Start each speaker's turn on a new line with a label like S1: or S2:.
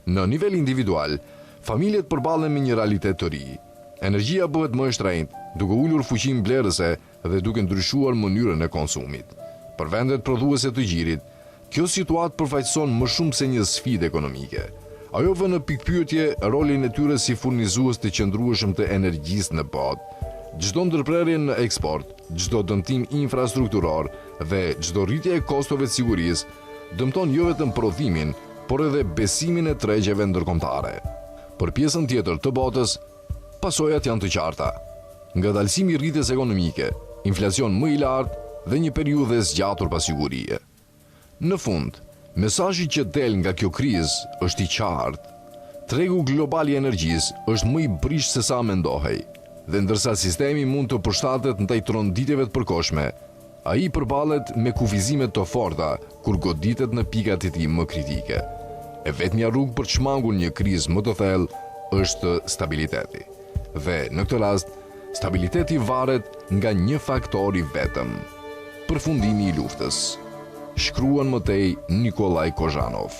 S1: Në nivel individual, familjet përballen me një realitet të ri. Energjia bëhet më e shtrenjtë, duke ulur fuqinë blerëse dhe duke ndryshuar mënyrën e konsumit. Për vendet prodhuese të gjirit, kjo situatë përfaqëson më shumë se një sfidë ekonomike. Ajo vë në pikpyetje rolin e tyre si furnizues të qëndrueshëm të energjisë në botë. Çdo ndërprerje në eksport, çdo dëmtim infrastrukturor dhe çdo rritje e kostove të sigurisë dëmton jo vetëm prodhimin, por edhe besimin e tregjeve ndërkombëtare. Për pjesën tjetër të botës, pasojat janë të qarta. Ngadalësimi i rritjes ekonomike, inflacion më i lartë dhe një periudhë e zgjatur pa sigurie. Në fund, mesazhi që del nga kjo krizë është i qartë. Tregu global i energjisë është më i brishtë se sa mendohej, dhe ndërsa sistemi mund të përshtatet ndaj tronditjeve të përkohshme, ai përballet me kufizime të forta kur goditet në pikat e tij më kritike. E vetmja rrugë për të shmangur një krizë më të thellë është stabiliteti. Dhe në këtë rast, stabiliteti varet nga një faktor i vetëm: përfundimi i luftës. Shkruan më tej Nikolaj Kozhanov.